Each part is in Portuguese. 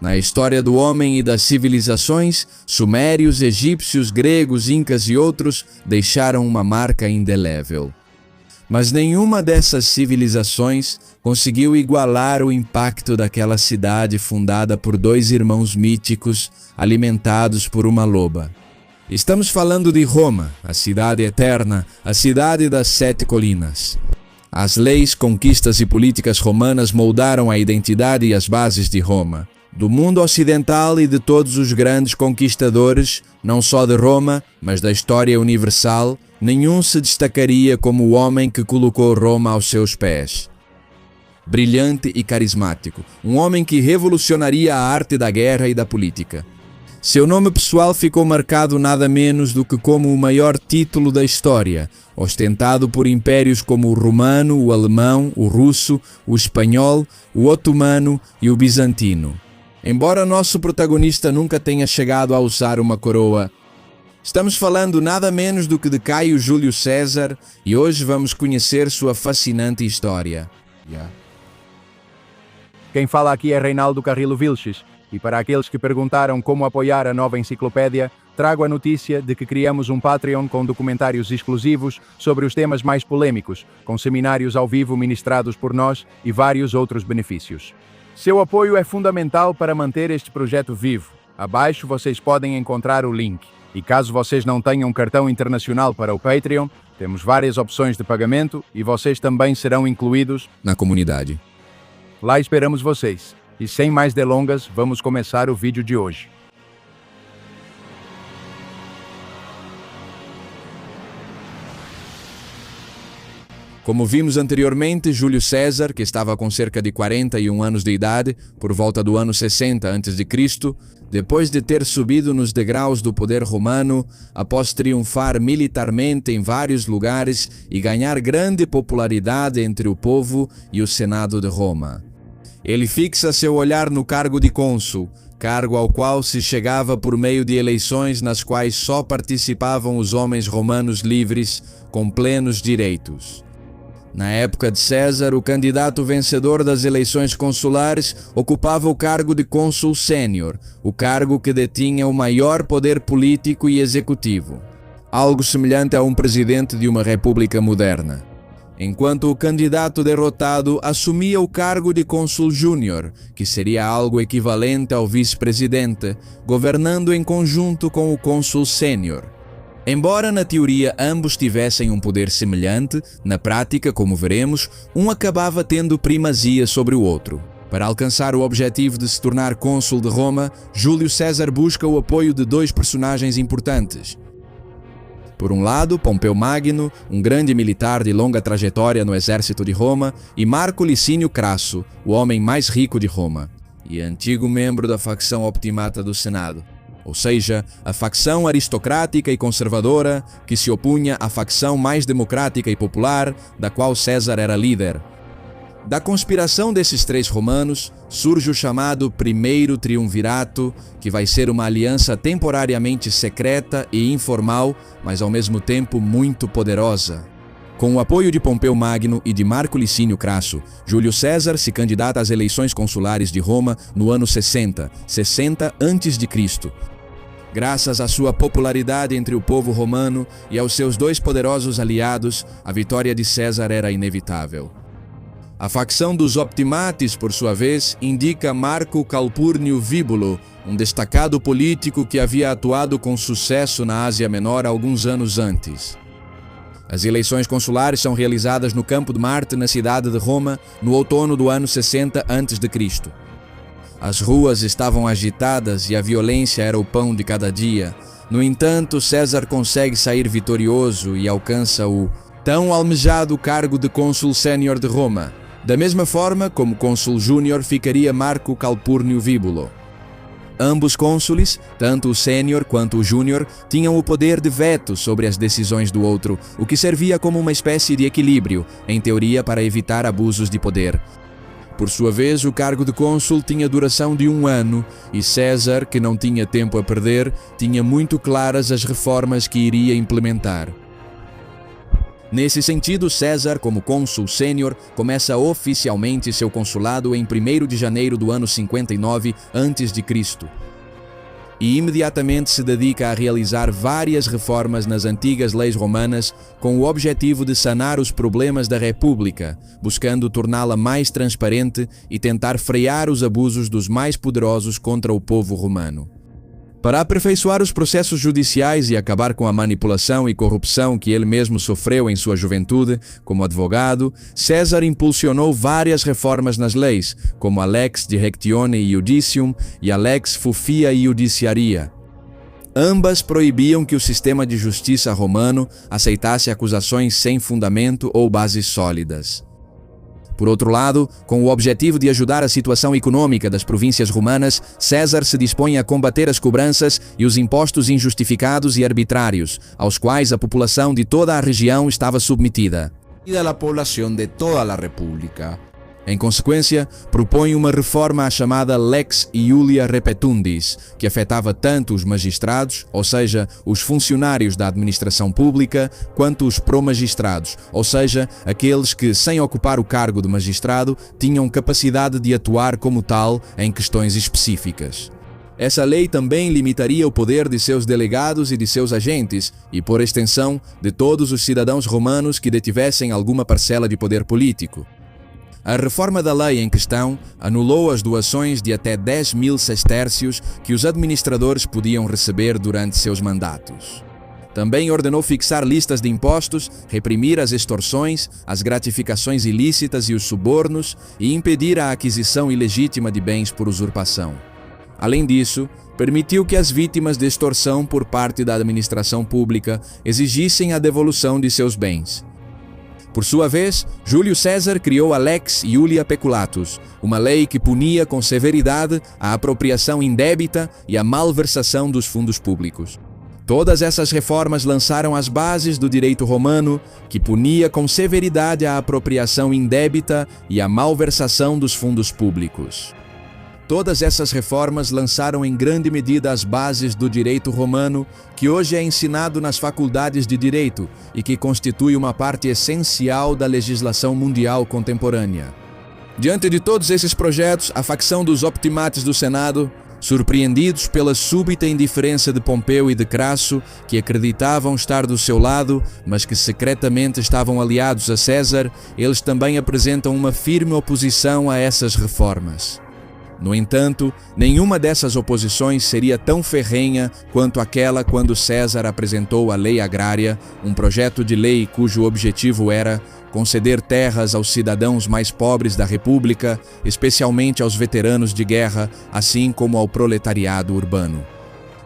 Na história do homem e das civilizações, sumérios, egípcios, gregos, incas e outros deixaram uma marca indelével. Mas nenhuma dessas civilizações conseguiu igualar o impacto daquela cidade fundada por dois irmãos míticos alimentados por uma loba. Estamos falando de Roma, a cidade eterna, a cidade das 7 colinas. As leis, conquistas e políticas romanas moldaram a identidade e as bases de Roma. Do mundo ocidental e de todos os grandes conquistadores, não só de Roma, mas da história universal, nenhum se destacaria como o homem que colocou Roma aos seus pés. Brilhante e carismático, um homem que revolucionaria a arte da guerra e da política. Seu nome pessoal ficou marcado nada menos do que como o maior título da história, ostentado por impérios como o romano, o alemão, o russo, o espanhol, o otomano e o bizantino. Embora nosso protagonista nunca tenha chegado a usar uma coroa, estamos falando nada menos do que de Caio Júlio César e hoje vamos conhecer sua fascinante história. Quem fala aqui é Reinaldo Carrillo Vilches, e para aqueles que perguntaram como apoiar a nova enciclopédia, trago a notícia de que criamos um Patreon com documentários exclusivos sobre os temas mais polêmicos, com seminários ao vivo ministrados por nós e vários outros benefícios. Seu apoio é fundamental para manter este projeto vivo. Abaixo vocês podem encontrar o link. E caso vocês não tenham cartão internacional para o Patreon, temos várias opções de pagamento e vocês também serão incluídos na comunidade. Lá esperamos vocês. E sem mais delongas, vamos começar o vídeo de hoje. Como vimos anteriormente, Júlio César, que estava com cerca de 41 anos de idade, por volta do ano 60 a.C., depois de ter subido nos degraus do poder romano, após triunfar militarmente em vários lugares e ganhar grande popularidade entre o povo e o Senado de Roma. Ele fixa seu olhar no cargo de cônsul, cargo ao qual se chegava por meio de eleições nas quais só participavam os homens romanos livres, com plenos direitos. Na época de César, o candidato vencedor das eleições consulares ocupava o cargo de cônsul sênior, o cargo que detinha o maior poder político e executivo, algo semelhante a um presidente de uma república moderna. Enquanto o candidato derrotado assumia o cargo de cônsul júnior, que seria algo equivalente ao vice-presidente, governando em conjunto com o cônsul sênior. Embora na teoria ambos tivessem um poder semelhante, na prática, como veremos, um acabava tendo primazia sobre o outro. Para alcançar o objetivo de se tornar cônsul de Roma, Júlio César busca o apoio de dois personagens importantes. Por um lado, Pompeu Magno, um grande militar de longa trajetória no exército de Roma, e Marco Licínio Crasso, o homem mais rico de Roma, e antigo membro da facção optimata do Senado. Ou seja, a facção aristocrática e conservadora que se opunha à facção mais democrática e popular, da qual César era líder. Da conspiração desses três romanos, surge o chamado Primeiro Triunvirato, que vai ser uma aliança temporariamente secreta e informal, mas ao mesmo tempo muito poderosa. Com o apoio de Pompeu Magno e de Marco Licínio Crasso, Júlio César se candidata às eleições consulares de Roma no ano 60 a.C. Graças à sua popularidade entre o povo romano e aos seus dois poderosos aliados, a vitória de César era inevitável. A facção dos Optimates, por sua vez, indica Marco Calpurnio Víbulo, um destacado político que havia atuado com sucesso na Ásia Menor alguns anos antes. As eleições consulares são realizadas no Campo de Marte, na cidade de Roma, no outono do ano 60 a.C. As ruas estavam agitadas e a violência era o pão de cada dia. No entanto, César consegue sair vitorioso e alcança o tão almejado cargo de cônsul sênior de Roma. Da mesma forma, como cônsul júnior ficaria Marco Calpurnio Víbulo. Ambos cônsules, tanto o sênior quanto o júnior, tinham o poder de veto sobre as decisões do outro, o que servia como uma espécie de equilíbrio, em teoria para evitar abusos de poder. Por sua vez, o cargo de cônsul tinha duração de 1 ano, e César, que não tinha tempo a perder, tinha muito claras as reformas que iria implementar. Nesse sentido, César, como cônsul sênior, começa oficialmente seu consulado em 1º de janeiro do ano 59 a.C. e imediatamente se dedica a realizar várias reformas nas antigas leis romanas com o objetivo de sanar os problemas da República, buscando torná-la mais transparente e tentar frear os abusos dos mais poderosos contra o povo romano. Para aperfeiçoar os processos judiciais e acabar com a manipulação e corrupção que ele mesmo sofreu em sua juventude como advogado, César impulsionou várias reformas nas leis, como a Lex Directione Iudicium e a Lex Fufia Iudiciaria. Ambas proibiam que o sistema de justiça romano aceitasse acusações sem fundamento ou bases sólidas. Por outro lado, com o objetivo de ajudar a situação econômica das províncias romanas, César se dispõe a combater as cobranças e os impostos injustificados e arbitrários, aos quais a população de toda a região estava submetida. E da população de toda a República. Em consequência, propõe uma reforma chamada Lex Iulia Repetundis, que afetava tanto os magistrados, ou seja, os funcionários da administração pública, quanto os promagistrados, ou seja, aqueles que, sem ocupar o cargo de magistrado, tinham capacidade de atuar como tal em questões específicas. Essa lei também limitaria o poder de seus delegados e de seus agentes, e, por extensão, de todos os cidadãos romanos que detivessem alguma parcela de poder político. A reforma da lei em questão anulou as doações de até 10.000 sestércios que os administradores podiam receber durante seus mandatos. Também ordenou fixar listas de impostos, reprimir as extorsões, as gratificações ilícitas e os subornos e impedir a aquisição ilegítima de bens por usurpação. Além disso, permitiu que as vítimas de extorsão por parte da administração pública exigissem a devolução de seus bens. Por sua vez, Júlio César criou a Lex Iulia Peculatus, uma lei que punia com severidade a apropriação indébita e a malversação dos fundos públicos. Todas essas reformas lançaram as bases do direito romano, que punia com severidade a apropriação indébita e a malversação dos fundos públicos. Todas essas reformas lançaram em grande medida as bases do direito romano, que hoje é ensinado nas faculdades de direito e que constitui uma parte essencial da legislação mundial contemporânea. Diante de todos esses projetos, a facção dos optimates do Senado, surpreendidos pela súbita indiferença de Pompeu e de Crasso, que acreditavam estar do seu lado, mas que secretamente estavam aliados a César, eles também apresentam uma firme oposição a essas reformas. No entanto, nenhuma dessas oposições seria tão ferrenha quanto aquela quando César apresentou a Lei Agrária, um projeto de lei cujo objetivo era conceder terras aos cidadãos mais pobres da República, especialmente aos veteranos de guerra, assim como ao proletariado urbano.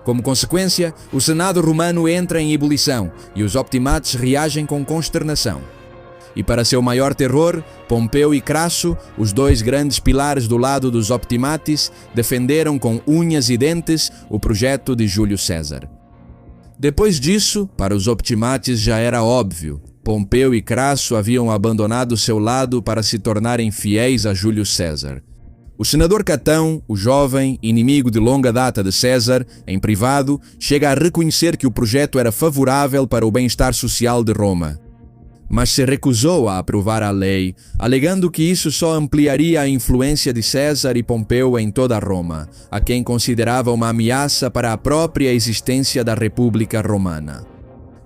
Como consequência, o Senado romano entra em ebulição e os optimates reagem com consternação. E para seu maior terror, Pompeu e Crasso, os dois grandes pilares do lado dos optimates, defenderam com unhas e dentes o projeto de Júlio César. Depois disso, para os optimates já era óbvio, Pompeu e Crasso haviam abandonado seu lado para se tornarem fiéis a Júlio César. O senador Catão, o jovem, inimigo de longa data de César, em privado, chega a reconhecer que o projeto era favorável para o bem-estar social de Roma. Mas se recusou a aprovar a lei, alegando que isso só ampliaria a influência de César e Pompeu em toda Roma, a quem considerava uma ameaça para a própria existência da República Romana.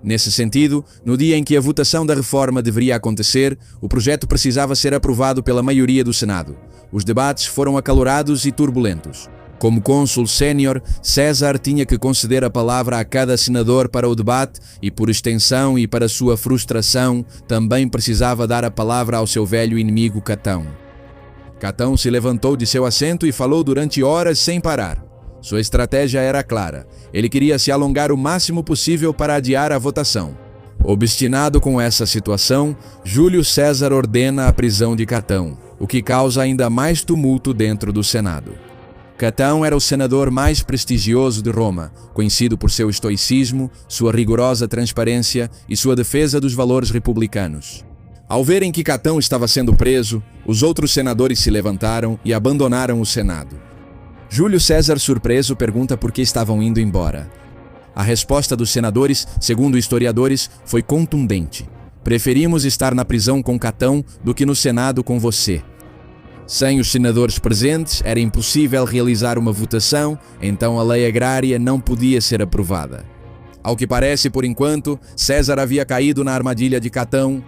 Nesse sentido, no dia em que a votação da reforma deveria acontecer, o projeto precisava ser aprovado pela maioria do Senado. Os debates foram acalorados e turbulentos. Como cônsul sênior, César tinha que conceder a palavra a cada senador para o debate e, por extensão e para sua frustração, também precisava dar a palavra ao seu velho inimigo Catão. Catão se levantou de seu assento e falou durante horas sem parar. Sua estratégia era clara. Ele queria se alongar o máximo possível para adiar a votação. Obstinado com essa situação, Júlio César ordena a prisão de Catão, o que causa ainda mais tumulto dentro do Senado. Catão era o senador mais prestigioso de Roma, conhecido por seu estoicismo, sua rigorosa transparência e sua defesa dos valores republicanos. Ao verem que Catão estava sendo preso, os outros senadores se levantaram e abandonaram o Senado. Júlio César, surpreso, pergunta por que estavam indo embora. A resposta dos senadores, segundo historiadores, foi contundente. preferimos estar na prisão com Catão do que no Senado com você. Sem os senadores presentes, era impossível realizar uma votação, então a lei agrária não podia ser aprovada. Ao que parece, por enquanto, César havia caído na armadilha de Catão.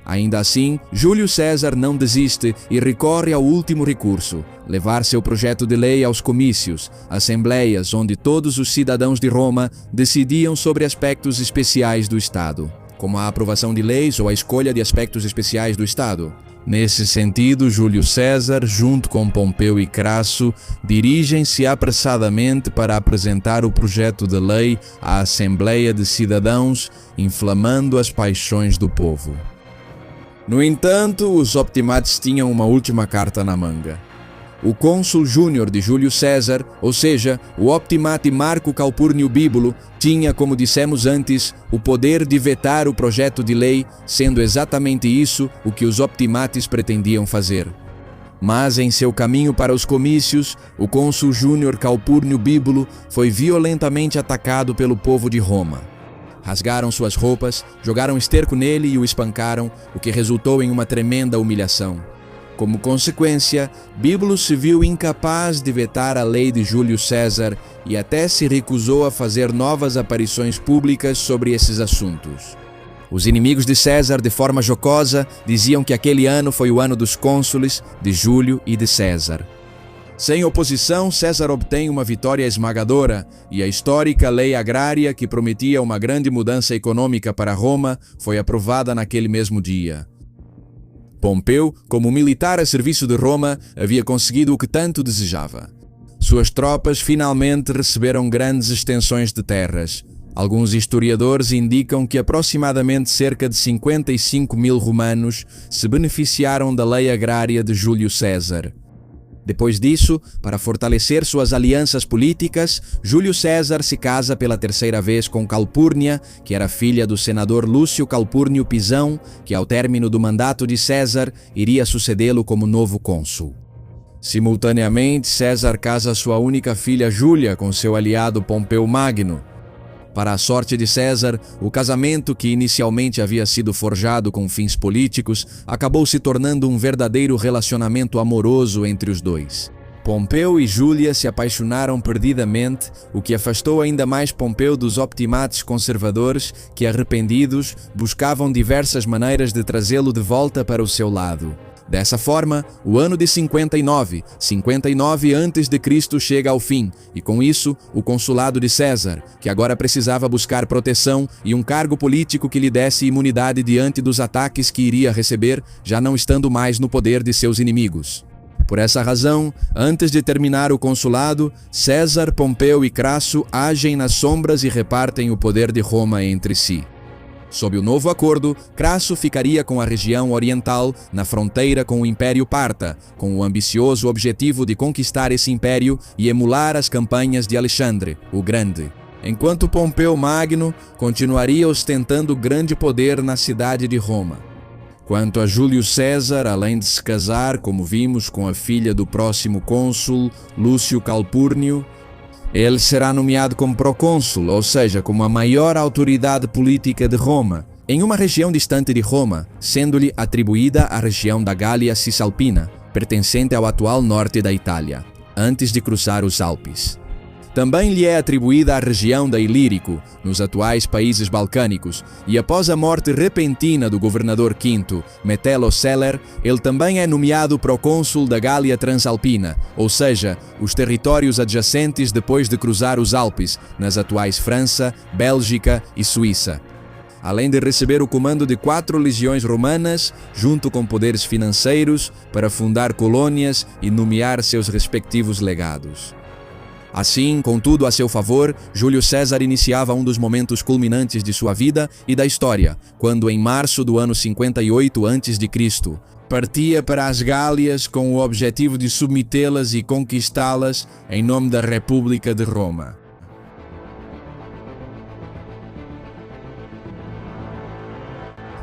Ainda assim, Júlio César não desiste e recorre ao último recurso, levar seu projeto de lei aos comícios, assembleias onde todos os cidadãos de Roma decidiam sobre aspectos especiais do Estado, como a aprovação de leis ou a escolha de aspectos especiais do Estado. Nesse sentido, Júlio César, junto com Pompeu e Crasso, dirigem-se apressadamente para apresentar o projeto de lei à Assembleia de Cidadãos, inflamando as paixões do povo. No entanto, os optimates tinham uma última carta na manga. O cônsul júnior de Júlio César, ou seja, o optimate Marco Calpurnio Bíbulo, tinha, como dissemos antes, o poder de vetar o projeto de lei, sendo exatamente isso o que os optimates pretendiam fazer. Mas em seu caminho para os comícios, o cônsul júnior Calpurnio Bíbulo foi violentamente atacado pelo povo de Roma. Rasgaram suas roupas, jogaram esterco nele e o espancaram, o que resultou em uma tremenda humilhação. Como consequência, Bíbulo se viu incapaz de vetar a lei de Júlio César e até se recusou a fazer novas aparições públicas sobre esses assuntos. Os inimigos de César, de forma jocosa, diziam que aquele ano foi o ano dos cônsules, de Júlio e de César. Sem oposição, César obtém uma vitória esmagadora e a histórica lei agrária, que prometia uma grande mudança econômica para Roma, foi aprovada naquele mesmo dia. Pompeu, como militar a serviço de Roma, havia conseguido o que tanto desejava. Suas tropas finalmente receberam grandes extensões de terras. Alguns historiadores indicam que aproximadamente cerca de 55 mil romanos se beneficiaram da lei agrária de Júlio César. Depois disso, para fortalecer suas alianças políticas, Júlio César se casa pela terceira vez com Calpurnia, que era filha do senador Lúcio Calpurnio Pisão, que ao término do mandato de César iria sucedê-lo como novo cônsul. Simultaneamente, César casa sua única filha Júlia com seu aliado Pompeu Magno. Para a sorte de César, o casamento, que inicialmente havia sido forjado com fins políticos, acabou se tornando um verdadeiro relacionamento amoroso entre os dois. Pompeu e Júlia se apaixonaram perdidamente, o que afastou ainda mais Pompeu dos optimates conservadores que, arrependidos, buscavam diversas maneiras de trazê-lo de volta para o seu lado. Dessa forma, o ano de 59 a.C. chega ao fim, e com isso, o consulado de César, que agora precisava buscar proteção e um cargo político que lhe desse imunidade diante dos ataques que iria receber, já não estando mais no poder de seus inimigos. Por essa razão, antes de terminar o consulado, César, Pompeu e Crasso agem nas sombras e repartem o poder de Roma entre si. Sob o novo acordo, Crasso ficaria com a região oriental, na fronteira com o Império Parta, com o ambicioso objetivo de conquistar esse império e emular as campanhas de Alexandre, o Grande, enquanto Pompeu Magno continuaria ostentando grande poder na cidade de Roma. Quanto a Júlio César, além de se casar, como vimos, com a filha do próximo cônsul, Lúcio Calpurnio, ele será nomeado como procônsul, ou seja, como a maior autoridade política de Roma, em uma região distante de Roma, sendo-lhe atribuída a região da Gália Cisalpina, pertencente ao atual norte da Itália, antes de cruzar os Alpes. Também lhe é atribuída a região da Ilírico, nos atuais países balcânicos, e após a morte repentina do governador V, Metelo Celer, ele também é nomeado procônsul da Gália Transalpina, ou seja, os territórios adjacentes depois de cruzar os Alpes, nas atuais França, Bélgica e Suíça. Além de receber o comando de 4 legiões romanas, junto com poderes financeiros, para fundar colônias e nomear seus respectivos legados. Assim, com tudo a seu favor, Júlio César iniciava um dos momentos culminantes de sua vida e da história, quando em março do ano 58 a.C., partia para as Gálias com o objetivo de submetê-las e conquistá-las em nome da República de Roma.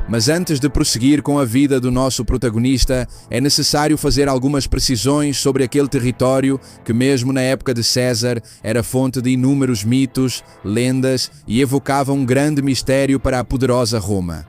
Mas antes de prosseguir com a vida do nosso protagonista, é necessário fazer algumas precisões sobre aquele território que, mesmo na época de César, era fonte de inúmeros mitos, lendas e evocava um grande mistério para a poderosa Roma.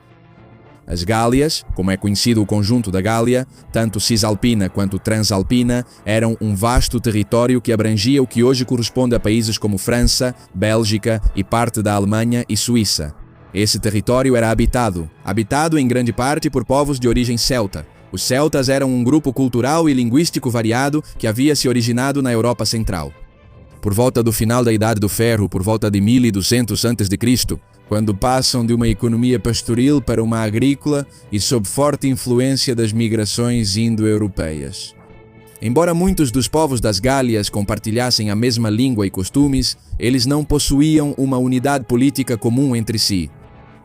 As Gálias, como é conhecido o conjunto da Gália, tanto cisalpina quanto transalpina, eram um vasto território que abrangia o que hoje corresponde a países como França, Bélgica e parte da Alemanha e Suíça. Esse território era habitado em grande parte por povos de origem celta. Os celtas eram um grupo cultural e linguístico variado que havia se originado na Europa Central. Por volta do final da Idade do Ferro, por volta de 1200 a.C., quando passam de uma economia pastoril para uma agrícola e sob forte influência das migrações indo-europeias. Embora muitos dos povos das Gálias compartilhassem a mesma língua e costumes, eles não possuíam uma unidade política comum entre si.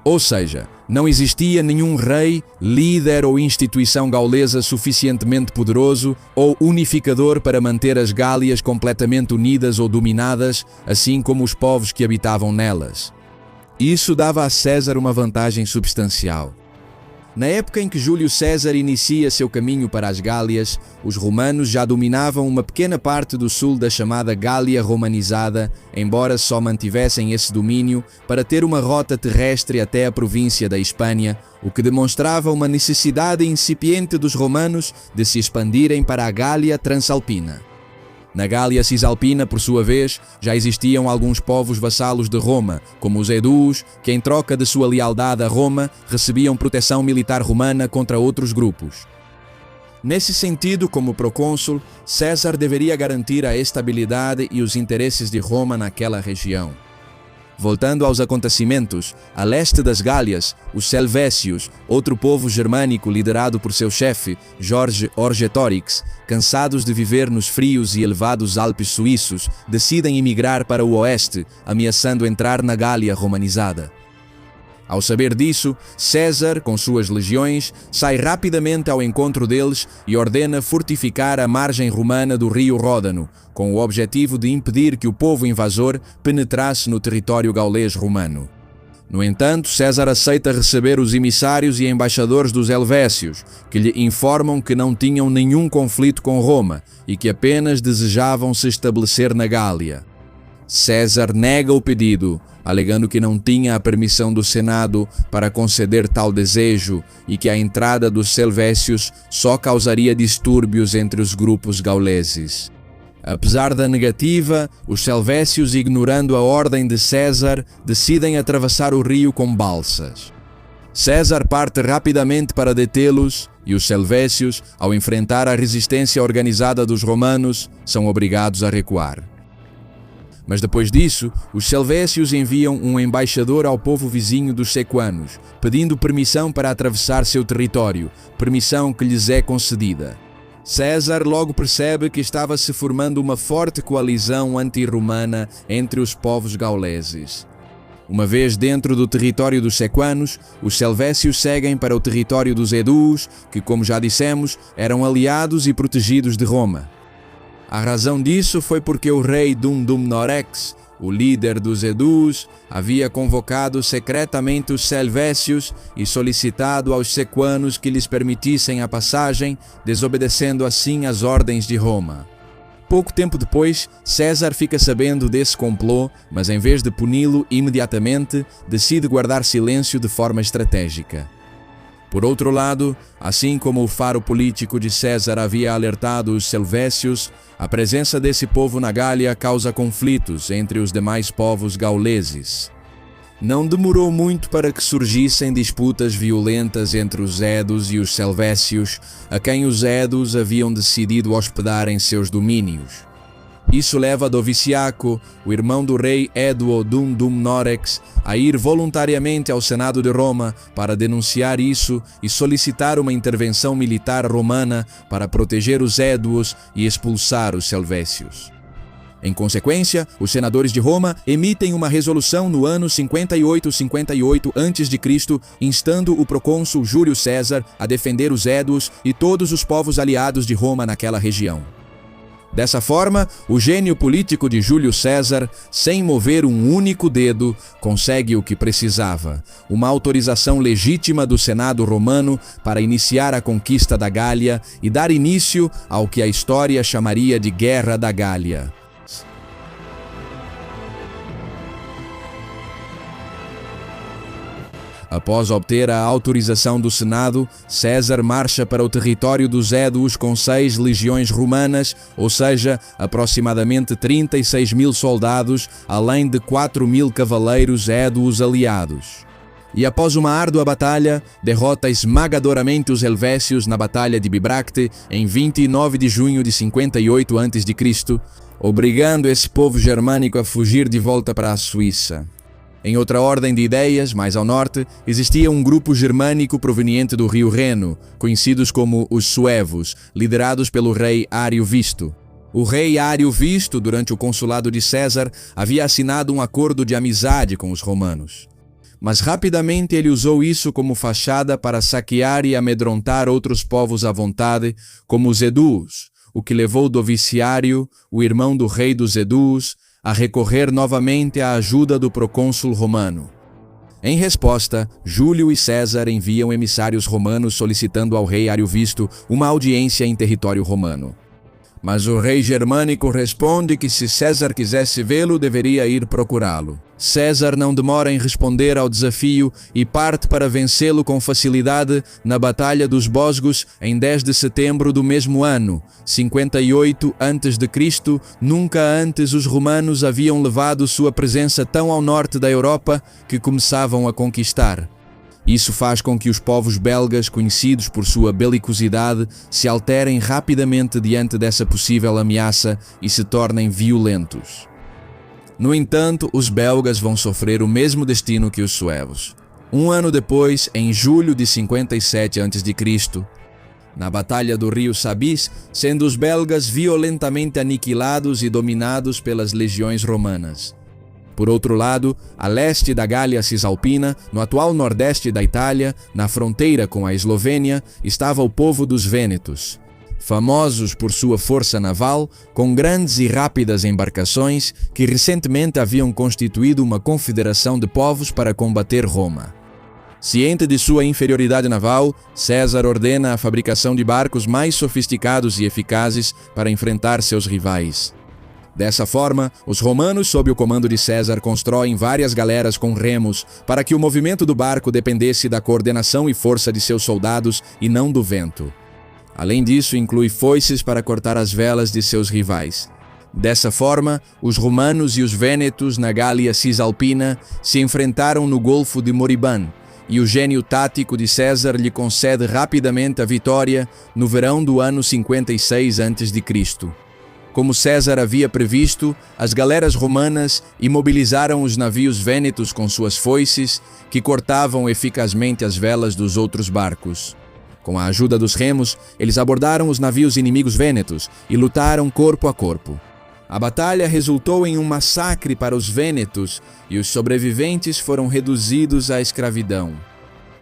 Ou seja, não existia nenhum rei, líder ou instituição gaulesa suficientemente poderoso ou unificador para manter as Gálias completamente unidas ou dominadas, assim como os povos que habitavam nelas. Isso dava a César uma vantagem substancial. Na época em que Júlio César inicia seu caminho para as Gálias, os romanos já dominavam uma pequena parte do sul da chamada Gália romanizada, embora só mantivessem esse domínio para ter uma rota terrestre até a província da Hispânia, o que demonstrava uma necessidade incipiente dos romanos de se expandirem para a Gália transalpina. Na Gália cisalpina, por sua vez, já existiam alguns povos vassalos de Roma, como os Edúos, que em troca de sua lealdade a Roma, recebiam proteção militar romana contra outros grupos. Nesse sentido, como procônsul, César deveria garantir a estabilidade e os interesses de Roma naquela região. Voltando aos acontecimentos, a leste das Gálias, os Selvécios, outro povo germânico liderado por seu chefe, Jorge Orgetorix, cansados de viver nos frios e elevados Alpes suíços, decidem emigrar para o oeste, ameaçando entrar na Gália romanizada. Ao saber disso, César, com suas legiões, sai rapidamente ao encontro deles e ordena fortificar a margem romana do rio Ródano, com o objetivo de impedir que o povo invasor penetrasse no território gaulês romano. No entanto, César aceita receber os emissários e embaixadores dos Helvécios, que lhe informam que não tinham nenhum conflito com Roma e que apenas desejavam se estabelecer na Gália. César nega o pedido, alegando que não tinha a permissão do Senado para conceder tal desejo e que a entrada dos Selvécios só causaria distúrbios entre os grupos gauleses. Apesar da negativa, os Selvécios, ignorando a ordem de César, decidem atravessar o rio com balsas. César parte rapidamente para detê-los e os Selvécios, ao enfrentar a resistência organizada dos romanos, são obrigados a recuar. Mas depois disso, os Selvécios enviam um embaixador ao povo vizinho dos Sequanos, pedindo permissão para atravessar seu território, permissão que lhes é concedida. César logo percebe que estava se formando uma forte coalizão anti-romana entre os povos gauleses. Uma vez dentro do território dos Sequanos, os Selvécios seguem para o território dos Edúos, que, como já dissemos, eram aliados e protegidos de Roma. A razão disso foi porque o rei Dumnorix, o líder dos Edúos, havia convocado secretamente os Selvécios e solicitado aos sequanos que lhes permitissem a passagem, desobedecendo assim as ordens de Roma. Pouco tempo depois, César fica sabendo desse complô, mas em vez de puni-lo imediatamente, decide guardar silêncio de forma estratégica. Por outro lado, assim como o faro político de César havia alertado os Selvécios, a presença desse povo na Gália causa conflitos entre os demais povos gauleses. Não demorou muito para que surgissem disputas violentas entre os Edos e os Selvécios, a quem os Edos haviam decidido hospedar em seus domínios. Isso leva Doviciaco, o irmão do rei Edo Dumnorix, a ir voluntariamente ao Senado de Roma para denunciar isso e solicitar uma intervenção militar romana para proteger os Éduos e expulsar os Selvécios. Em consequência, os senadores de Roma emitem uma resolução no ano 58 a.C., instando o procônsul Júlio César a defender os Éduos e todos os povos aliados de Roma naquela região. Dessa forma, o gênio político de Júlio César, sem mover um único dedo, consegue o que precisava: uma autorização legítima do Senado romano para iniciar a conquista da Gália e dar início ao que a história chamaria de Guerra da Gália. Após obter a autorização do Senado, César marcha para o território dos Éduos com 6 legiões romanas, ou seja, aproximadamente 36.000 soldados, além de 4.000 cavaleiros éduos aliados. E após uma árdua batalha, derrota esmagadoramente os helvécios na Batalha de Bibracte em 29 de junho de 58 a.C., obrigando esse povo germânico a fugir de volta para a Suíça. Em outra ordem de ideias, mais ao norte, existia um grupo germânico proveniente do rio Reno, conhecidos como os suevos, liderados pelo rei Ário Visto. O rei Ário Visto, durante o consulado de César, havia assinado um acordo de amizade com os romanos. Mas rapidamente ele usou isso como fachada para saquear e amedrontar outros povos à vontade, como os Edus, o que levou Doviciário, o irmão do rei dos Edus, a recorrer novamente à ajuda do procônsul romano. Em resposta, Júlio e César enviam emissários romanos solicitando ao rei Ário Visto uma audiência em território romano. Mas o rei germânico responde que se César quisesse vê-lo, deveria ir procurá-lo. César não demora em responder ao desafio e parte para vencê-lo com facilidade na Batalha dos Bosgos em 10 de setembro do mesmo ano, 58 a.C. Nunca antes os romanos haviam levado sua presença tão ao norte da Europa que começavam a conquistar. Isso faz com que os povos belgas, conhecidos por sua belicosidade, se alterem rapidamente diante dessa possível ameaça e se tornem violentos. No entanto, os belgas vão sofrer o mesmo destino que os suevos. Um ano depois, em julho de 57 a.C., na Batalha do rio Sabis, sendo os belgas violentamente aniquilados e dominados pelas legiões romanas. Por outro lado, a leste da Gália Cisalpina, no atual nordeste da Itália, na fronteira com a Eslovênia, estava o povo dos Vênetos. Famosos por sua força naval, com grandes e rápidas embarcações que recentemente haviam constituído uma confederação de povos para combater Roma. Ciente de sua inferioridade naval, César ordena a fabricação de barcos mais sofisticados e eficazes para enfrentar seus rivais. Dessa forma, os romanos, sob o comando de César, constroem várias galeras com remos para que o movimento do barco dependesse da coordenação e força de seus soldados e não do vento. Além disso, inclui foices para cortar as velas de seus rivais. Dessa forma, os romanos e os vênetos na Gália Cisalpina se enfrentaram no Golfo de Moribã, e o gênio tático de César lhe concede rapidamente a vitória no verão do ano 56 a.C. Como César havia previsto, as galeras romanas imobilizaram os navios vênetos com suas foices, que cortavam eficazmente as velas dos outros barcos. Com a ajuda dos remos, eles abordaram os navios inimigos vênetos e lutaram corpo a corpo. A batalha resultou em um massacre para os vênetos e os sobreviventes foram reduzidos à escravidão.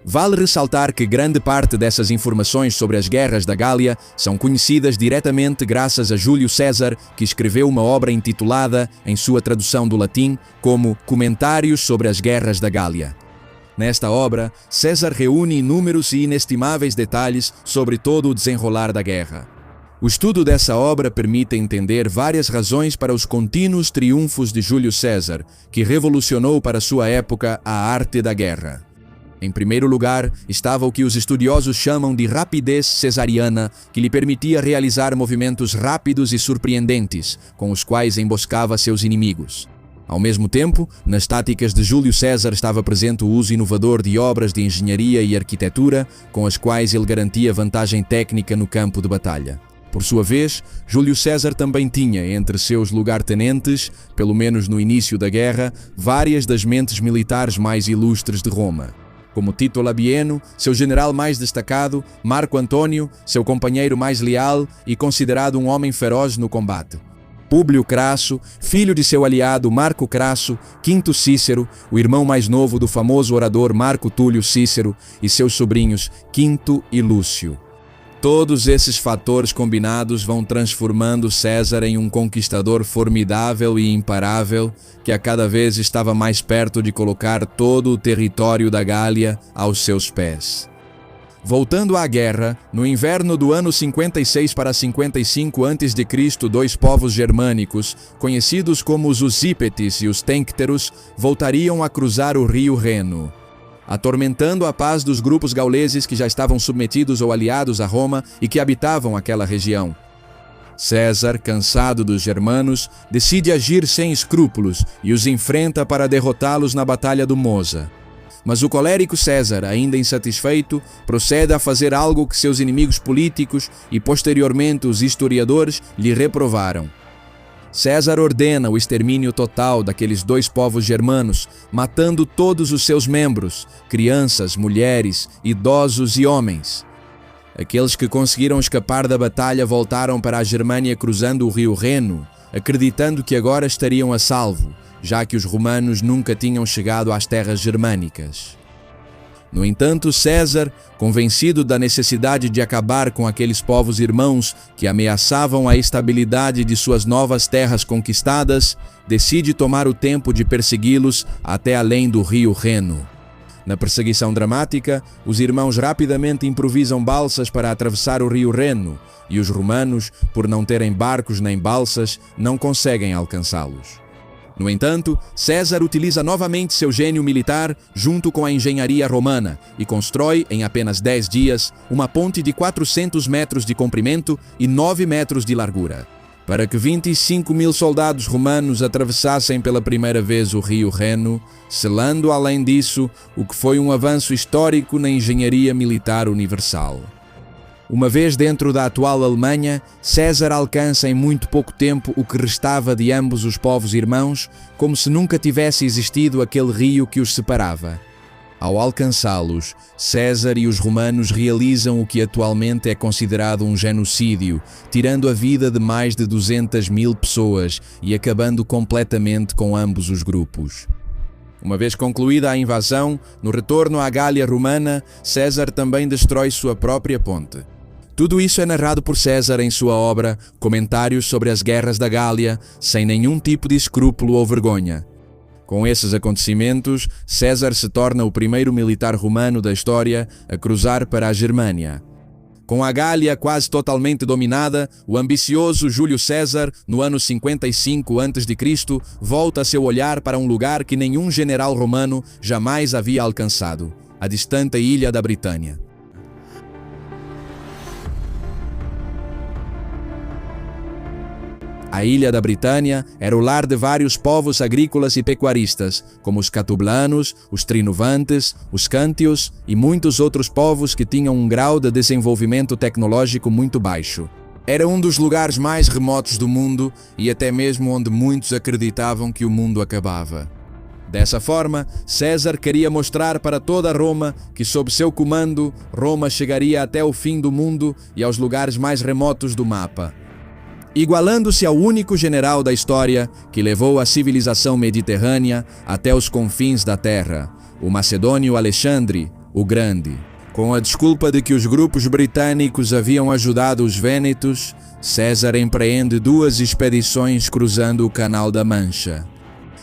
Vale ressaltar que grande parte dessas informações sobre as guerras da Gália são conhecidas diretamente graças a Júlio César, que escreveu uma obra intitulada, em sua tradução do latim, como Comentários sobre as Guerras da Gália. Nesta obra, César reúne inúmeros e inestimáveis detalhes sobre todo o desenrolar da guerra. O estudo dessa obra permite entender várias razões para os contínuos triunfos de Júlio César, que revolucionou para sua época a arte da guerra. Em primeiro lugar, estava o que os estudiosos chamam de rapidez cesariana, que lhe permitia realizar movimentos rápidos e surpreendentes, com os quais emboscava seus inimigos. Ao mesmo tempo, nas táticas de Júlio César estava presente o uso inovador de obras de engenharia e arquitetura, com as quais ele garantia vantagem técnica no campo de batalha. Por sua vez, Júlio César também tinha entre seus lugartenentes, pelo menos no início da guerra, várias das mentes militares mais ilustres de Roma. Como Tito Labieno, seu general mais destacado, Marco Antônio, seu companheiro mais leal e considerado um homem feroz no combate. Públio Crasso, filho de seu aliado Marco Crasso, Quinto Cícero, o irmão mais novo do famoso orador Marco Túlio Cícero, e seus sobrinhos Quinto e Lúcio. Todos esses fatores combinados vão transformando César em um conquistador formidável e imparável, que a cada vez estava mais perto de colocar todo o território da Gália aos seus pés. Voltando à guerra, no inverno do ano 56 para 55 a.C., dois povos germânicos, conhecidos como os Usípetes e os Têncteros, voltariam a cruzar o rio Reno. atormentando a paz dos grupos gauleses que já estavam submetidos ou aliados a Roma e que habitavam aquela região. César, cansado dos germanos, decide agir sem escrúpulos e os enfrenta para derrotá-los na Batalha do Mosa. Mas o colérico César, ainda insatisfeito, procede a fazer algo que seus inimigos políticos e posteriormente os historiadores lhe reprovaram. César ordena o extermínio total daqueles dois povos germanos, matando todos os seus membros, crianças, mulheres, idosos e homens. Aqueles que conseguiram escapar da batalha voltaram para a Germânia cruzando o rio Reno, acreditando que agora estariam a salvo, já que os romanos nunca tinham chegado às terras germânicas. No entanto, César, convencido da necessidade de acabar com aqueles povos irmãos que ameaçavam a estabilidade de suas novas terras conquistadas, decide tomar o tempo de persegui-los até além do rio Reno. Na perseguição dramática, os irmãos rapidamente improvisam balsas para atravessar o rio Reno, e os romanos, por não terem barcos nem balsas, não conseguem alcançá-los. No entanto, César utiliza novamente seu gênio militar junto com a engenharia romana e constrói, em apenas 10 dias, uma ponte de 400 metros de comprimento e 9 metros de largura, para que 25.000 soldados romanos atravessassem pela primeira vez o rio Reno, selando, além disso, o que foi um avanço histórico na engenharia militar universal. Uma vez dentro da atual Alemanha, César alcança em muito pouco tempo o que restava de ambos os povos irmãos, como se nunca tivesse existido aquele rio que os separava. Ao alcançá-los, César e os romanos realizam o que atualmente é considerado um genocídio, tirando a vida de mais de 200.000 pessoas e acabando completamente com ambos os grupos. Uma vez concluída a invasão, no retorno à Gália romana, César também destrói sua própria ponte. Tudo isso é narrado por César em sua obra Comentários sobre as Guerras da Gália, sem nenhum tipo de escrúpulo ou vergonha. Com esses acontecimentos, César se torna o primeiro militar romano da história a cruzar para a Germânia. Com a Gália quase totalmente dominada, o ambicioso Júlio César, no ano 55 a.C., volta seu olhar para um lugar que nenhum general romano jamais havia alcançado, a distante ilha da Britânia. A ilha da Britânia era o lar de vários povos agrícolas e pecuaristas, como os catublanos, os trinovantes, os cântios e muitos outros povos que tinham um grau de desenvolvimento tecnológico muito baixo. Era um dos lugares mais remotos do mundo e até mesmo onde muitos acreditavam que o mundo acabava. Dessa forma, César queria mostrar para toda Roma que, sob seu comando, Roma chegaria até o fim do mundo e aos lugares mais remotos do mapa, igualando-se ao único general da história que levou a civilização mediterrânea até os confins da terra, o macedônio Alexandre, o Grande. Com a desculpa de que os grupos britânicos haviam ajudado os vênetos, César empreende 2 expedições cruzando o Canal da Mancha.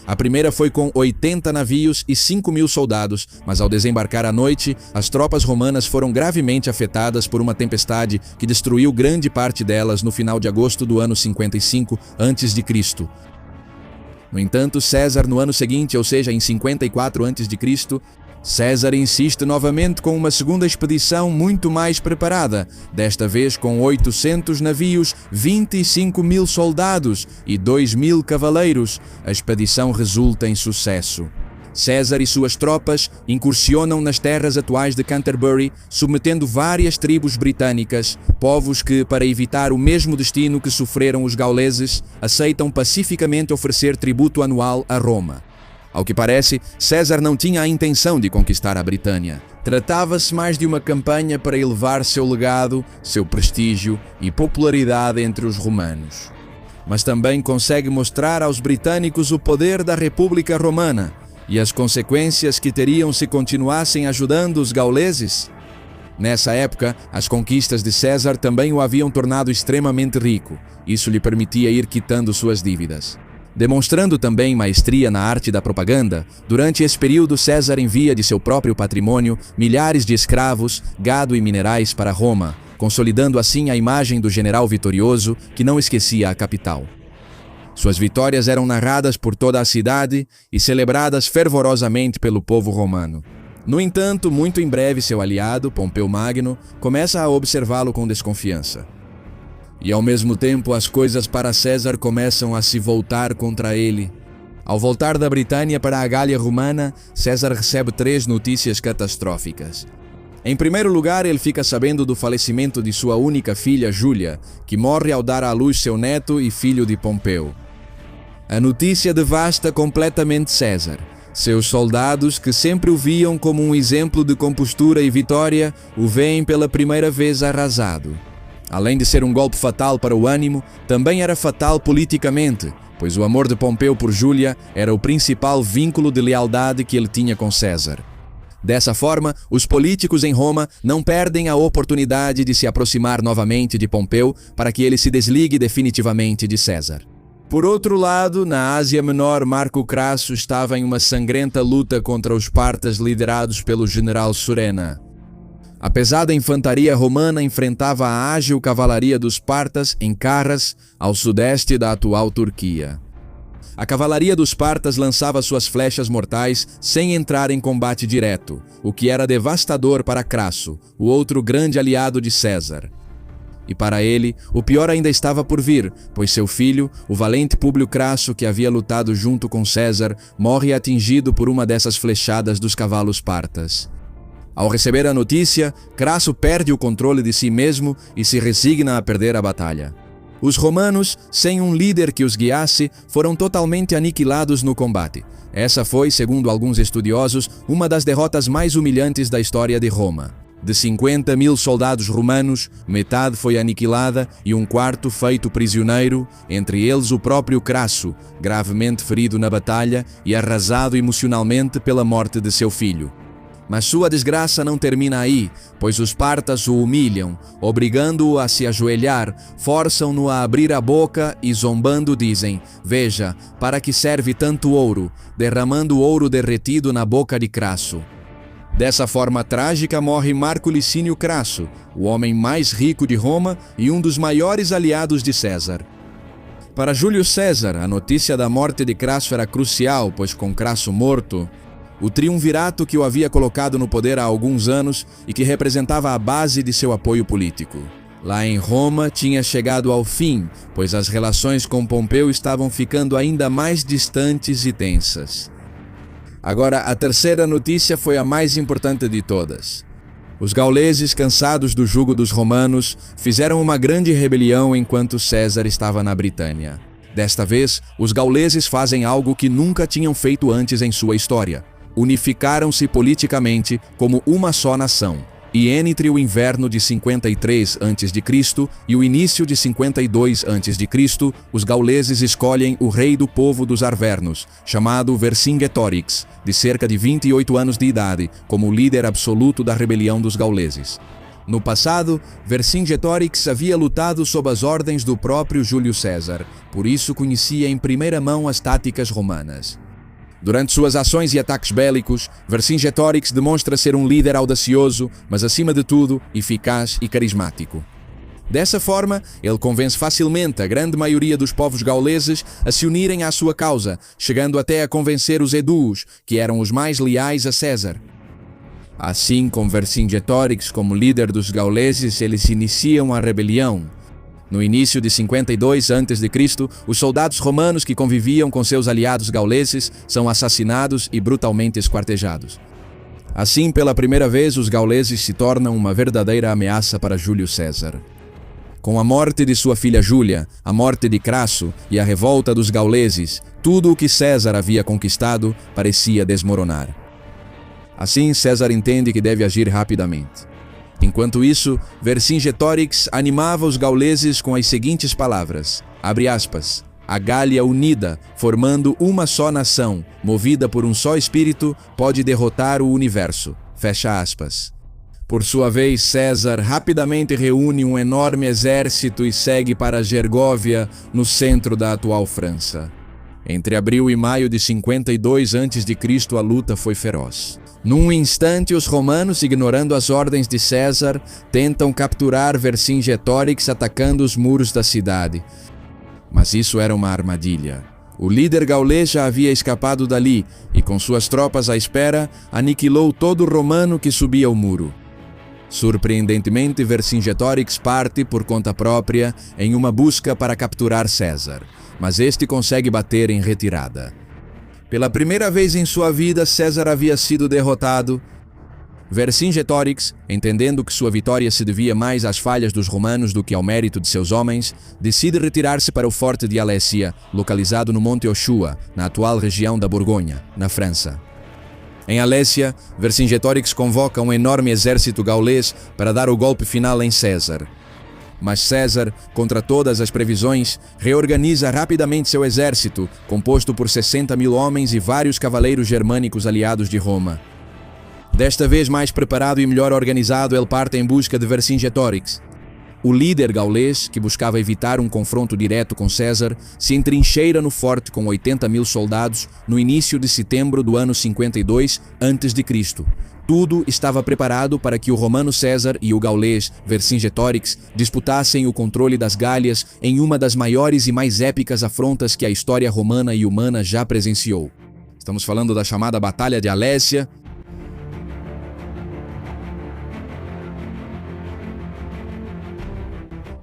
A primeira foi com 80 navios e 5.000 soldados, mas ao desembarcar à noite, as tropas romanas foram gravemente afetadas por uma tempestade que destruiu grande parte delas no final de agosto do ano 55 a.C. No entanto, César, no ano seguinte, ou seja, em 54 a.C., César insiste novamente com uma segunda expedição muito mais preparada, desta vez com 800 navios, 25.000 soldados e 2.000 cavaleiros. A expedição resulta em sucesso. César e suas tropas incursionam nas terras atuais de Canterbury, submetendo várias tribos britânicas, povos que, para evitar o mesmo destino que sofreram os gauleses, aceitam pacificamente oferecer tributo anual a Roma. Ao que parece, César não tinha a intenção de conquistar a Britânia. Tratava-se mais de uma campanha para elevar seu legado, seu prestígio e popularidade entre os romanos. Mas também consegue mostrar aos britânicos o poder da República Romana e as consequências que teriam se continuassem ajudando os gauleses. Nessa época, as conquistas de César também o haviam tornado extremamente rico. Isso lhe permitia ir quitando suas dívidas. Demonstrando também maestria na arte da propaganda, durante esse período César envia de seu próprio patrimônio milhares de escravos, gado e minerais para Roma, consolidando assim a imagem do general vitorioso que não esquecia a capital. Suas vitórias eram narradas por toda a cidade e celebradas fervorosamente pelo povo romano. No entanto, muito em breve seu aliado, Pompeu Magno, começa a observá-lo com desconfiança. E ao mesmo tempo as coisas para César começam a se voltar contra ele. Ao voltar da Britânia para a Gália Romana, César recebe 3 notícias catastróficas. Em primeiro lugar, ele fica sabendo do falecimento de sua única filha, Júlia, que morre ao dar à luz seu neto e filho de Pompeu. A notícia devasta completamente César. Seus soldados, que sempre o viam como um exemplo de compostura e vitória, o veem pela primeira vez arrasado. Além de ser um golpe fatal para o ânimo, também era fatal politicamente, pois o amor de Pompeu por Júlia era o principal vínculo de lealdade que ele tinha com César. Dessa forma, os políticos em Roma não perdem a oportunidade de se aproximar novamente de Pompeu para que ele se desligue definitivamente de César. Por outro lado, na Ásia Menor, Marco Crasso estava em uma sangrenta luta contra os partas liderados pelo general Surena. A pesada infantaria romana enfrentava a ágil cavalaria dos partas em Carras, ao sudeste da atual Turquia. A cavalaria dos partas lançava suas flechas mortais sem entrar em combate direto, o que era devastador para Crasso, o outro grande aliado de César. E para ele, o pior ainda estava por vir, pois seu filho, o valente Públio Crasso, que havia lutado junto com César, morre atingido por uma dessas flechadas dos cavalos partas. Ao receber a notícia, Crasso perde o controle de si mesmo e se resigna a perder a batalha. Os romanos, sem um líder que os guiasse, foram totalmente aniquilados no combate. Essa foi, segundo alguns estudiosos, uma das derrotas mais humilhantes da história de Roma. De 50.000 soldados romanos, metade foi aniquilada e um quarto feito prisioneiro, entre eles o próprio Crasso, gravemente ferido na batalha e arrasado emocionalmente pela morte de seu filho. Mas sua desgraça não termina aí, pois os partas o humilham, obrigando-o a se ajoelhar, forçam-no a abrir a boca e zombando dizem: "Veja, para que serve tanto ouro?", derramando ouro derretido na boca de Crasso. Dessa forma trágica morre Marco Licínio Crasso, o homem mais rico de Roma e um dos maiores aliados de César. Para Júlio César, a notícia da morte de Crasso era crucial, pois com Crasso morto, o triunvirato que o havia colocado no poder há alguns anos e que representava a base de seu apoio político. Lá em Roma tinha chegado ao fim, pois as relações com Pompeu estavam ficando ainda mais distantes e tensas. Agora, a terceira notícia foi a mais importante de todas. Os gauleses, cansados do jugo dos romanos, fizeram uma grande rebelião enquanto César estava na Britânia. Desta vez, os gauleses fazem algo que nunca tinham feito antes em sua história. Unificaram-se politicamente como uma só nação. E entre o inverno de 53 a.C. e o início de 52 a.C., os gauleses escolhem o rei do povo dos Arvernos, chamado Vercingetorix, de cerca de 28 anos de idade, como líder absoluto da rebelião dos gauleses. No passado, Vercingetorix havia lutado sob as ordens do próprio Júlio César, por isso conhecia em primeira mão as táticas romanas. Durante suas ações e ataques bélicos, Vercingetorix demonstra ser um líder audacioso, mas acima de tudo, eficaz e carismático. Dessa forma, ele convence facilmente a grande maioria dos povos gauleses a se unirem à sua causa, chegando até a convencer os Edúos, que eram os mais leais a César. Assim, com Vercingetorix como líder dos gauleses, eles iniciam a rebelião. No início de 52 a.C., os soldados romanos que conviviam com seus aliados gauleses são assassinados e brutalmente esquartejados. Assim, pela primeira vez, os gauleses se tornam uma verdadeira ameaça para Júlio César. Com a morte de sua filha Júlia, a morte de Crasso e a revolta dos gauleses, tudo o que César havia conquistado parecia desmoronar. Assim, César entende que deve agir rapidamente. Enquanto isso, Vercingetorix animava os gauleses com as seguintes palavras, abre aspas, "A Gália unida, formando uma só nação, movida por um só espírito, pode derrotar o universo", fecha aspas. Por sua vez, César rapidamente reúne um enorme exército e segue para Gergóvia, no centro da atual França. Entre abril e maio de 52 a.C., a luta foi feroz. Num instante, os romanos, ignorando as ordens de César, tentam capturar Vercingetorix atacando os muros da cidade. Mas isso era uma armadilha. O líder gaulês já havia escapado dali e, com suas tropas à espera, aniquilou todo romano que subia o muro. Surpreendentemente, Vercingetorix parte por conta própria em uma busca para capturar César, mas este consegue bater em retirada. Pela primeira vez em sua vida, César havia sido derrotado. Vercingetorix, entendendo que sua vitória se devia mais às falhas dos romanos do que ao mérito de seus homens, decide retirar-se para o forte de Alésia, localizado no Monte Oshua, na atual região da Borgonha, na França. Em Alésia, Vercingetorix convoca um enorme exército gaulês para dar o golpe final em César. Mas César, contra todas as previsões, reorganiza rapidamente seu exército, composto por 60.000 homens e vários cavaleiros germânicos aliados de Roma. Desta vez mais preparado e melhor organizado, ele parte em busca de Vercingetorix. O líder gaulês, que buscava evitar um confronto direto com César, se entrincheira no forte com 80.000 soldados no início de setembro do ano 52 a.C. Tudo estava preparado para que o romano César e o gaulês Vercingetorix disputassem o controle das Gálias em uma das maiores e mais épicas afrontas que a história romana e humana já presenciou. Estamos falando da chamada Batalha de Alésia.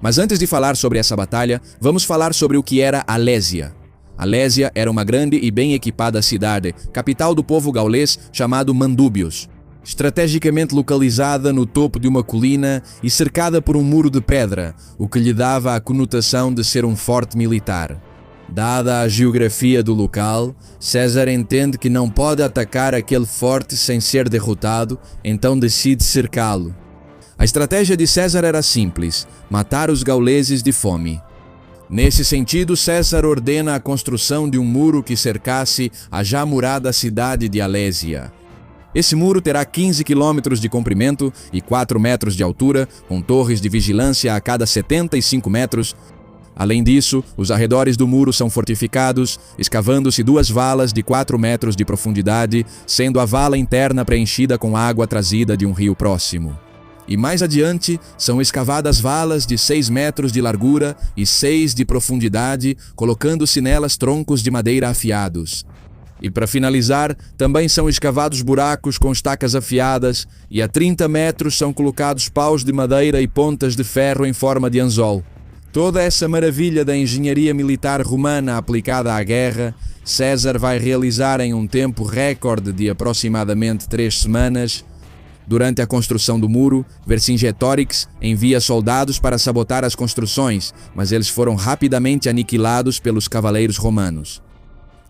Mas antes de falar sobre essa batalha, vamos falar sobre o que era Alésia. Alésia era uma grande e bem equipada cidade, capital do povo gaulês chamado Mandúbios. Estrategicamente localizada no topo de uma colina e cercada por um muro de pedra, o que lhe dava a conotação de ser um forte militar. Dada a geografia do local, César entende que não pode atacar aquele forte sem ser derrotado, então decide cercá-lo. A estratégia de César era simples: matar os gauleses de fome. Nesse sentido, César ordena a construção de um muro que cercasse a já murada cidade de Alésia. Esse muro terá 15 quilômetros de comprimento e 4 metros de altura, com torres de vigilância a cada 75 metros. Além disso, os arredores do muro são fortificados, escavando-se 2 valas de 4 metros de profundidade, sendo a vala interna preenchida com água trazida de um rio próximo. E mais adiante, são escavadas valas de 6 metros de largura e 6 de profundidade, colocando-se nelas troncos de madeira afiados. E para finalizar, também são escavados buracos com estacas afiadas e a 30 metros são colocados paus de madeira e pontas de ferro em forma de anzol. Toda essa maravilha da engenharia militar romana aplicada à guerra, César vai realizar em um tempo recorde de aproximadamente 3 semanas. Durante a construção do muro, Vercingetorix envia soldados para sabotar as construções, mas eles foram rapidamente aniquilados pelos cavaleiros romanos.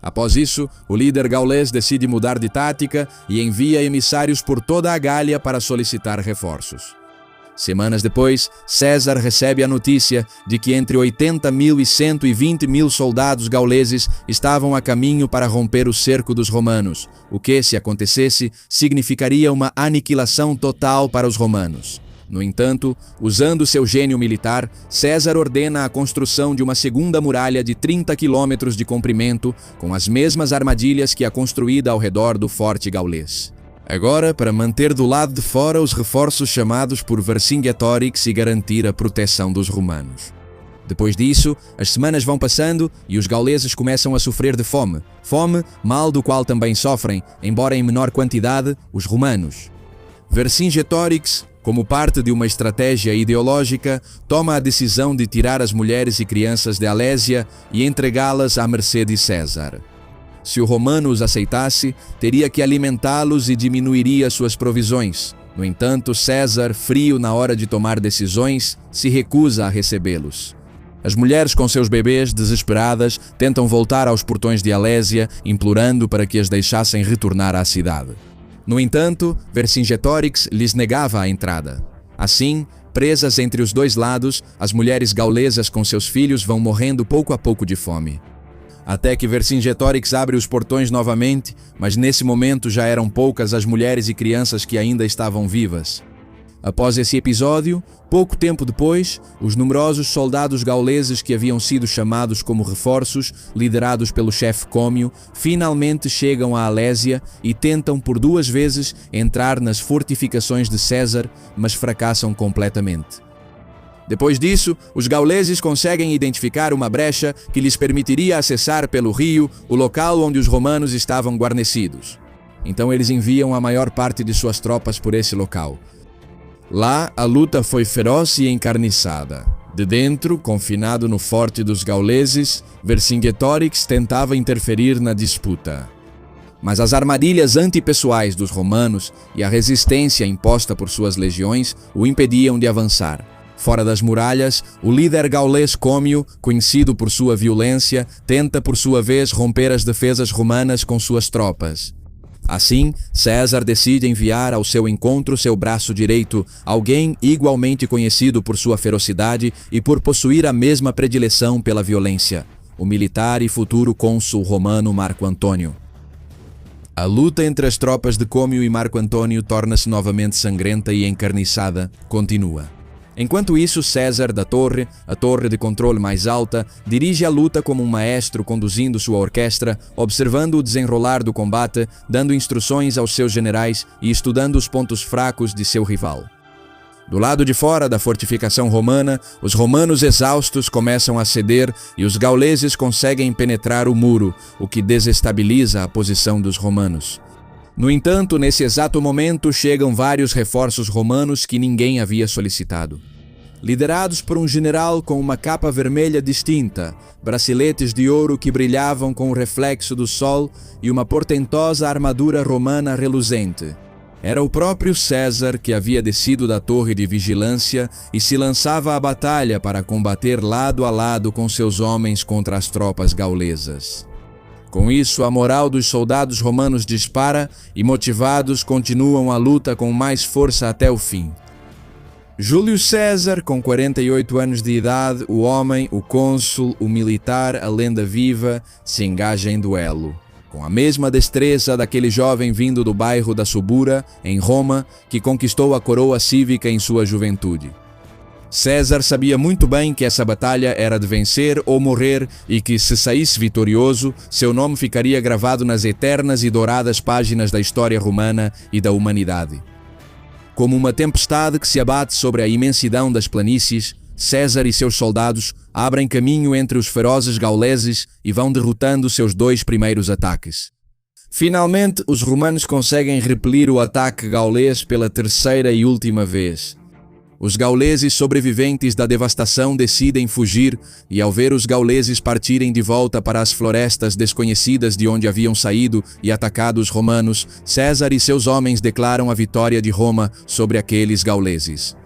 Após isso, o líder gaulês decide mudar de tática e envia emissários por toda a Gália para solicitar reforços. Semanas depois, César recebe a notícia de que entre 80.000 e 120.000 soldados gauleses estavam a caminho para romper o cerco dos romanos, o que, se acontecesse, significaria uma aniquilação total para os romanos. No entanto, usando seu gênio militar, César ordena a construção de uma segunda muralha de 30 quilômetros de comprimento, com as mesmas armadilhas que a construída ao redor do forte gaulês. Agora, para manter do lado de fora os reforços chamados por Vercingetorix e garantir a proteção dos romanos. Depois disso, as semanas vão passando e os gauleses começam a sofrer de fome. Fome, mal do qual também sofrem, embora em menor quantidade, os romanos. Vercingetorix, como parte de uma estratégia ideológica, toma a decisão de tirar as mulheres e crianças de Alésia e entregá-las à mercê de César. Se o romano os aceitasse, teria que alimentá-los e diminuiria suas provisões. No entanto, César, frio na hora de tomar decisões, se recusa a recebê-los. As mulheres com seus bebês, desesperadas, tentam voltar aos portões de Alésia, implorando para que as deixassem retornar à cidade. No entanto, Vercingetorix lhes negava a entrada. Assim, presas entre os dois lados, as mulheres gaulesas com seus filhos vão morrendo pouco a pouco de fome. Até que Vercingetorix abre os portões novamente, mas nesse momento já eram poucas as mulheres e crianças que ainda estavam vivas. Após esse episódio, pouco tempo depois, os numerosos soldados gauleses que haviam sido chamados como reforços, liderados pelo chefe Cômio, finalmente chegam a Alésia e tentam por 2 vezes entrar nas fortificações de César, mas fracassam completamente. Depois disso, os gauleses conseguem identificar uma brecha que lhes permitiria acessar pelo rio o local onde os romanos estavam guarnecidos. Então eles enviam a maior parte de suas tropas por esse local. Lá, a luta foi feroz e encarniçada. De dentro, confinado no forte dos gauleses, Vercingetorix tentava interferir na disputa. Mas as armadilhas antipessoais dos romanos e a resistência imposta por suas legiões o impediam de avançar. Fora das muralhas, o líder gaulês Cômio, conhecido por sua violência, tenta por sua vez romper as defesas romanas com suas tropas. Assim, César decide enviar ao seu encontro seu braço direito, alguém igualmente conhecido por sua ferocidade e por possuir a mesma predileção pela violência, o militar e futuro cônsul romano Marco Antônio. A luta entre as tropas de Cômio e Marco Antônio torna-se novamente sangrenta e encarniçada, continua. Enquanto isso, César, da torre, a torre de controle mais alta, dirige a luta como um maestro conduzindo sua orquestra, observando o desenrolar do combate, dando instruções aos seus generais e estudando os pontos fracos de seu rival. Do lado de fora da fortificação romana, os romanos exaustos começam a ceder e os gauleses conseguem penetrar o muro, o que desestabiliza a posição dos romanos. No entanto, nesse exato momento, chegam vários reforços romanos que ninguém havia solicitado. Liderados por um general com uma capa vermelha distinta, braceletes de ouro que brilhavam com o reflexo do sol e uma portentosa armadura romana reluzente. Era o próprio César que havia descido da torre de vigilância e se lançava à batalha para combater lado a lado com seus homens contra as tropas gaulesas. Com isso, a moral dos soldados romanos dispara e, motivados, continuam a luta com mais força até o fim. Júlio César, com 48 anos de idade, o homem, o cônsul, o militar, a lenda viva, se engaja em duelo. Com a mesma destreza daquele jovem vindo do bairro da Subura, em Roma, que conquistou a coroa cívica em sua juventude. César sabia muito bem que essa batalha era de vencer ou morrer e que, se saísse vitorioso, seu nome ficaria gravado nas eternas e douradas páginas da história romana e da humanidade. Como uma tempestade que se abate sobre a imensidão das planícies, César e seus soldados abrem caminho entre os ferozes gauleses e vão derrotando seus 2 primeiros ataques. Finalmente, os romanos conseguem repelir o ataque gaulês pela 3ª e última vez. Os gauleses sobreviventes da devastação decidem fugir e, ao ver os gauleses partirem de volta para as florestas desconhecidas de onde haviam saído e atacado os romanos, César e seus homens declaram a vitória de Roma sobre aqueles gauleses.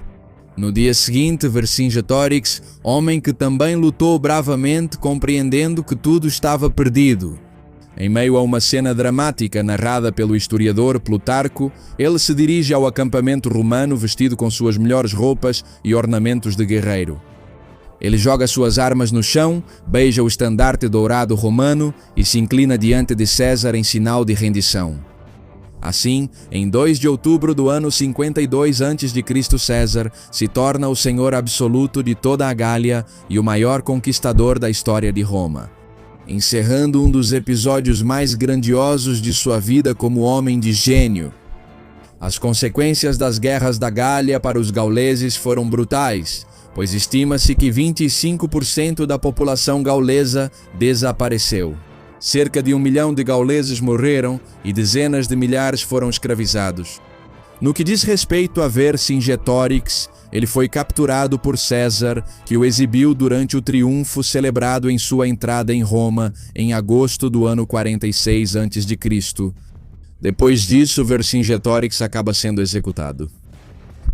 No dia seguinte, Vercingetorix, homem que também lutou bravamente, compreendendo que tudo estava perdido. Em meio a uma cena dramática narrada pelo historiador Plutarco, ele se dirige ao acampamento romano vestido com suas melhores roupas e ornamentos de guerreiro. Ele joga suas armas no chão, beija o estandarte dourado romano e se inclina diante de César em sinal de rendição. Assim, em 2 de outubro do ano 52 a.C., César se torna o senhor absoluto de toda a Gália e o maior conquistador da história de Roma, encerrando um dos episódios mais grandiosos de sua vida como homem de gênio. As consequências das guerras da Gália para os gauleses foram brutais, pois estima-se que 25% da população gaulesa desapareceu. Cerca de 1 milhão de gauleses morreram e dezenas de milhares foram escravizados. No que diz respeito a Vercingetorix, ele foi capturado por César, que o exibiu durante o triunfo celebrado em sua entrada em Roma em agosto do ano 46 a.C. Depois disso, Vercingetorix acaba sendo executado.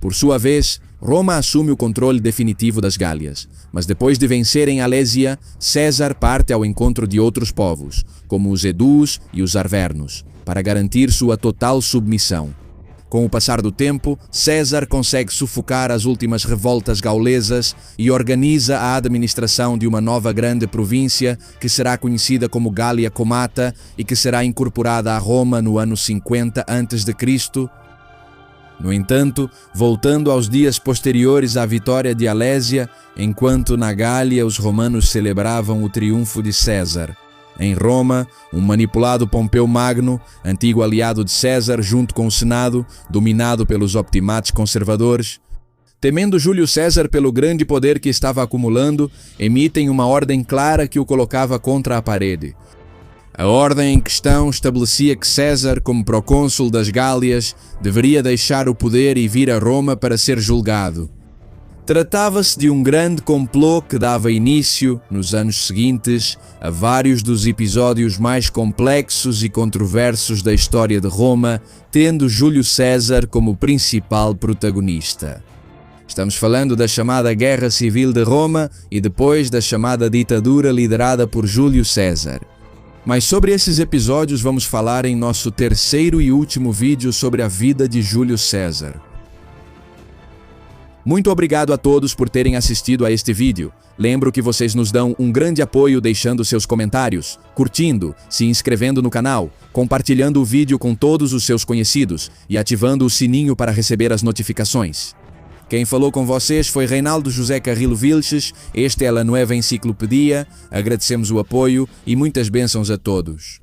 Por sua vez, Roma assume o controle definitivo das Gálias, mas depois de vencerem Alésia, César parte ao encontro de outros povos, como os Edus e os Arvernos, para garantir sua total submissão. Com o passar do tempo, César consegue sufocar as últimas revoltas gaulesas e organiza a administração de uma nova grande província que será conhecida como Gália Comata e que será incorporada a Roma no ano 50 a.C. No entanto, voltando aos dias posteriores à vitória de Alésia, enquanto na Gália os romanos celebravam o triunfo de César, em Roma, um manipulado Pompeu Magno, antigo aliado de César junto com o Senado, dominado pelos optimates conservadores, Temendo Júlio César pelo grande poder que estava acumulando, emitem uma ordem clara que o colocava contra a parede. A ordem em questão estabelecia que César, como procônsul das Gálias, deveria deixar o poder e vir a Roma para ser julgado. Tratava-se de um grande complô que dava início, nos anos seguintes, a vários dos episódios mais complexos e controversos da história de Roma, tendo Júlio César como principal protagonista. Estamos falando da chamada Guerra Civil de Roma e depois da chamada ditadura liderada por Júlio César. Mas sobre esses episódios vamos falar em nosso terceiro e último vídeo sobre a vida de Júlio César. Muito obrigado a todos por terem assistido a este vídeo. Lembro que vocês nos dão um grande apoio deixando seus comentários, curtindo, se inscrevendo no canal, compartilhando o vídeo com todos os seus conhecidos e ativando o sininho para receber as notificações. Quem falou com vocês foi Reinaldo José Carrillo Vilches, este é a Nueva Enciclopedia, agradecemos o apoio e muitas bênçãos a todos.